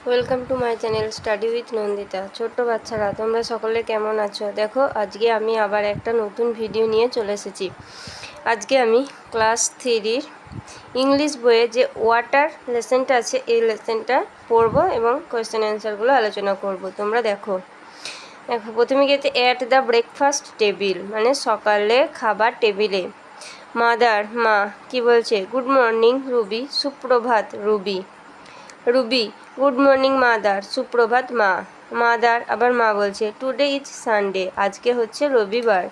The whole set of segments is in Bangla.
Welcome to my channel study with Nandita. ছোট্ট বাচ্চারা, তোমরা সকলে কেমন আছো? দেখো, আজকে আমি আবার একটা নতুন ভিডিও নিয়ে চলে এসেছি। আজকে আমি ক্লাস 3-র ইংলিশ বইয়ে যে ওয়াটার লেসনটা আছে এই লেসনটা পড়বো এবং কোয়েশ্চেন অ্যান্সারগুলো আলোচনা করব। তোমরা দেখো প্রথমে গেছে অ্যাট দ্য ব্রেকফাস্ট টেবিল, মানে সকালে খাবার টেবিলে। মাদার, মা কি বলছে? গুড মর্নিং রুবি, সুপ্রভাত Ruby. Ruby, good morning mother, সুপ্রভাত মা। মাদার আবার মা বলছে, টুডে ইজ সানডে, আজকে হচ্ছে রবিবার।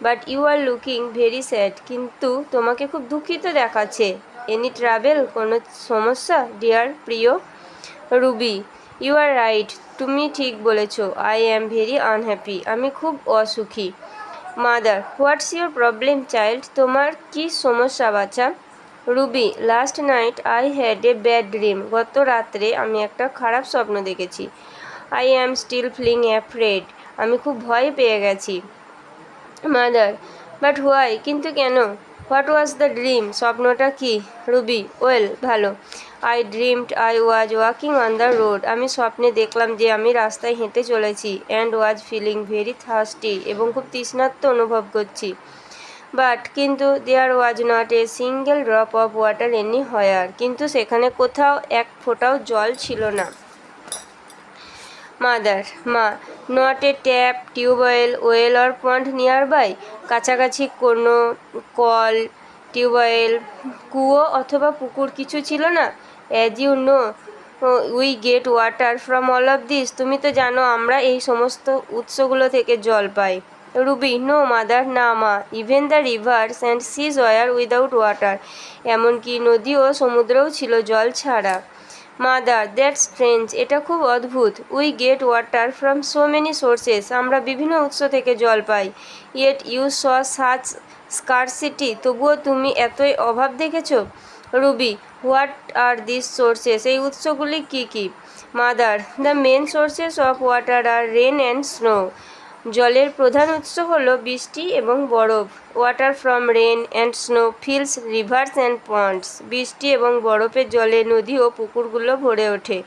But you are looking very sad, কিন্তু তোমাকে খুব দুঃখিত দেখাচ্ছে। এনি ট্রাভেল, কোনো সমস্যা ডিয়ার প্রিয়? রুবি, ইউ আর রাইট, তুমি ঠিক বলেছো। আই অ্যাম ভেরি আনহ্যাপি, আমি খুব অসুখী। Mother, what's your problem child, তোমার কি সমস্যা বাচ্চা? Ruby, last night I had a bad dream, গত রাত্রে আমি একটা খারাপ স্বপ্ন দেখেছি। I am still feeling afraid, আমি খুব ভয় পেয়ে গেছি। মাদার, বাট হোয়াই, কিন্তু কেন? হোয়াট ওয়াজ দ্য ড্রিম, স্বপ্নটা কি? রুবি, ওয়েল, ভালো। I dreamed I was walking on the road, আমি স্বপ্নে দেখলাম যে আমি রাস্তায় হেঁটে চলেছি। And was feeling very thirsty, এবং খুব তৃষ্ণার্ত অনুভব করছি। বাট, কিন্তু there was not a single drop of water anywhere, কিন্তু সেখানে কোথাও এক ফোঁটাও জল ছিল না। মাদার, মা, not a tap, tubewell, well or pond nearby, কাছাকাছি কোনো কল, টিউবওয়েল, কুয়ো অথবা পুকুর কিছু ছিল না? As you know we get water from all of this, তুমি তো জানো আমরা এই সমস্ত উৎসগুলো থেকে জল পাই। রুবি, নো মাদার, না মা। Even the rivers and seas are without water, এমনকি নদী ও সমুদ্রও ছিল জল ছাড়া। মাদার, দ্যাটস স্ট্রেঞ্জ, এটা খুব অদ্ভুত। We get water from so many sources, আমরা বিভিন্ন উৎস থেকে জল পাই। Yet you saw such scarcity, তবুও তুমি এতই অভাব দেখেছ। Ruby, what are this sources, এই উৎসগুলি কী কী? Mother, the main sources of water are rain and snow, জলের প্রধান উৎস হল বৃষ্টি এবং বরফ। Water from rain and snow fills rivers and ponds, বৃষ্টি এবং বরফের জলে নদী ও পুকুরগুলো ভরে ওঠে।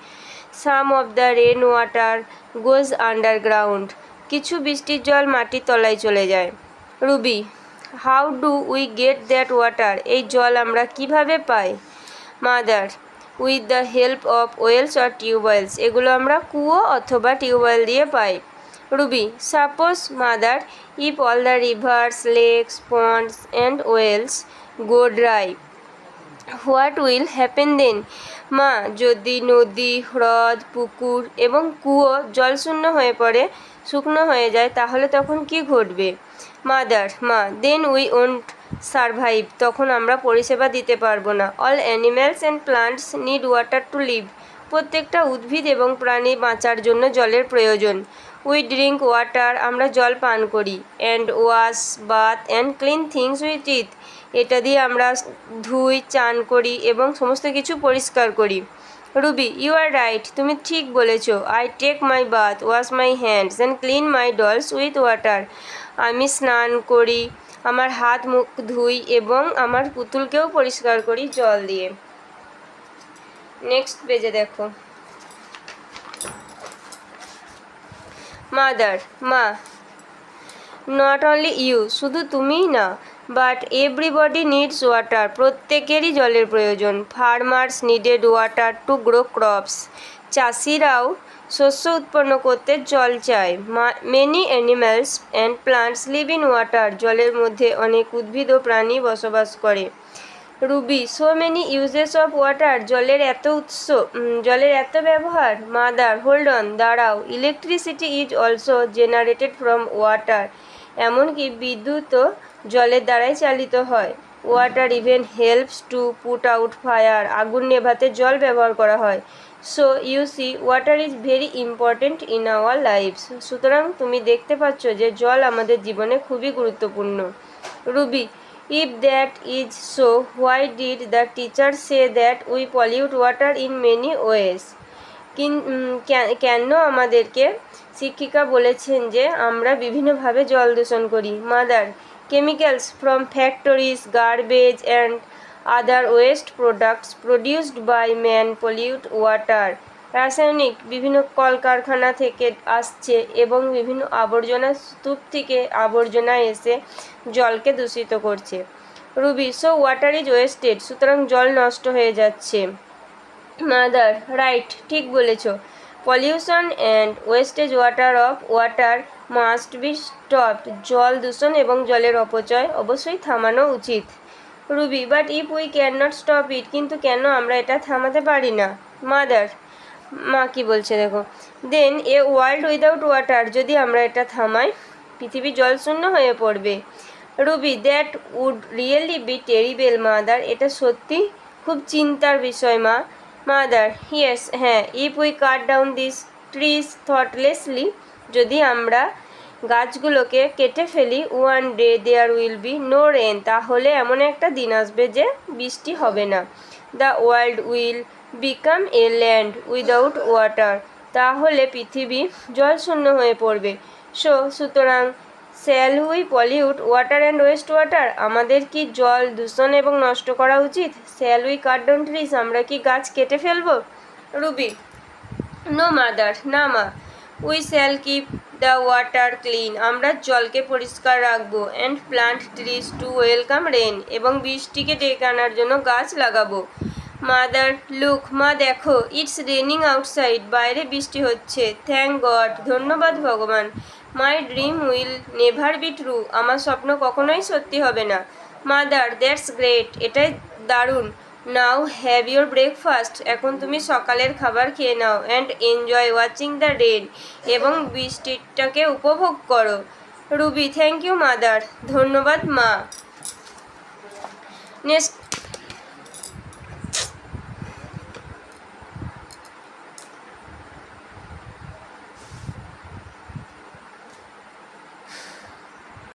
Some of the rain water goes underground, কিছু বৃষ্টির জল মাটির তলায় চলে যায়। Ruby, how do we get that water, এই জল আমরা কিভাবে পাই? Mother, with the help of wells or tubewells, এগুলো আমরা কুয়ো অথবা টিউবওয়েল দিয়ে পাই। Ruby, suppose mother, if all the rivers, lakes, ponds and wells go dry, what will happen then? মা, যদি নদী, হ্রদ, পুকুর এবং কুয়ো জলশূন্য হয়ে পড়ে, শুকনো হয়ে যায়, তাহলে তখন কি ঘটবে? মাদার, মা, দেন উই ওন্ট সারভাইভ, তখন আমরা পরিষেবা দিতে পারবো না। All animals and plants need water to live, প্রত্যেকটা উদ্ভিদ এবং প্রাণী বাঁচার জন্য জলের প্রয়োজন। উই ড্রিঙ্ক ওয়াটার, আমরা জল পান করি। And wash, bath and clean things with it, এটা দিয়ে আমরা ধুই, চান করি এবং সমস্ত কিছু পরিষ্কার করি। রুবি, ইউ আর রাইট, তুমি ঠিক বলেছ। I take my bath, wash my hands and clean my dolls with water, আমি স্নান করি, আমার হাত মুখ ধুই এবং আমার পুতুলকেও পরিষ্কার করি জল দিয়ে। নেক্সট পেজে দেখো। মাদার, মা, নট অনলি ইউ, শুধু তুমিই না, বাট এভরিবডি নিডস ওয়াটার, প্রত্যেকেরই জলের প্রয়োজন। Farmers needed water to grow crops, চাষিরাও শস্য উৎপন্ন করতে জল চায়। Many animals and plants live in water, জলের মধ্যে অনেক উদ্ভিদ ও প্রাণী বসবাস করে। Ruby, so many uses of water, জলের এত উৎস, জলের এত ব্যবহার। মাদার, হোল্ড অন, দাঁড়াও। Electricity is also generated from water, এমনকি বিদ্যুৎও জলের দ্বারাই চালিত হয়। Water even helps to put out fire, আগুন নেভাতে জল ব্যবহার করা হয়। So you see water is very important in our lives, সুতরাং তুমি দেখতে পাচ্ছ যে জল আমাদের জীবনে খুবই গুরুত্বপূর্ণ। Ruby, if that is so, why did the teacher say that we pollute water in many ways? কেন আমাদেরকে শিক্ষিকা বলেছেন যে আমরা বিভিন্নভাবে জল দূষণ করি? Mother, chemicals from factories, garbage and other waste products produced by man pollute water, রাসায়নিক বিভিন্ন কলকারখানা থেকে আসছে এবং বিভিন্ন আবর্জনা স্তূপ থেকে আবর্জনা এসে জলকে দূষিত করছে। Ruby, so water is wasted, সুতরাং জল নষ্ট হয়ে যাচ্ছে। মাদার, রাইট, ঠিক বলেছ। Pollution and wastage water must be stopped, জল দূষণ এবং জলের অপচয় অবশ্যই থামানো উচিত। Ruby, but if we can not stop it, কিন্তু কেন আমরা এটা থামাতে পারি না? মাদার, মা কি বলছে দেখো, then a world without water, যদি আমরা এটা থামাই পৃথিবী জলশূন্য হয়ে পড়বে। Ruby, that would really be terrible mother, এটা সত্যি খুব চিন্তার বিষয় মা। মাদার, ইয়েস, হ্যাঁ, if we cut down this trees thoughtlessly, যদি আমরা গাছগুলোকে কেটে ফেলি, one day there will be no rain, তাহলে এমন একটা দিন আসবে যে বৃষ্টি হবে না। The world will become a land without water, তাহলে পৃথিবী জলশূন্য হয়ে পড়বে। সুতরাং shall we pollute water and West water, আমাদের কি জল দূষণ এবং নষ্ট করা উচিত? Shall we cut down trees, আমরা কি গাছ কেটে ফেলবো? রুবি, নো মাদার, না মা। We shall keep the water clean, আমরা জলকে পরিষ্কার রাখবো। And plant trees to welcome rain, এবং বৃষ্টিকে ডেকে আনার জন্য গাছ লাগাবো। মাদার, লুক, মা দেখো, ইটস রেনিং আউটসাইড, বাইরে বৃষ্টি হচ্ছে। থ্যাংক গড, ধন্যবাদ ভগবান। My dream will never be true, আমার স্বপ্ন কখনোই সত্যি হবে না। মাদার, দ্যাটস গ্রেট, এটাই দারুণ। নাও হ্যাভ ইউর ব্রেকফাস্ট, এখন তুমি সকালের খাবার খেয়ে নাও। And enjoy watching the rain, এবং বৃষ্টিটাকে উপভোগ করো। রুবি, থ্যাংক ইউ মাদার, ধন্যবাদ মা। নেক্সট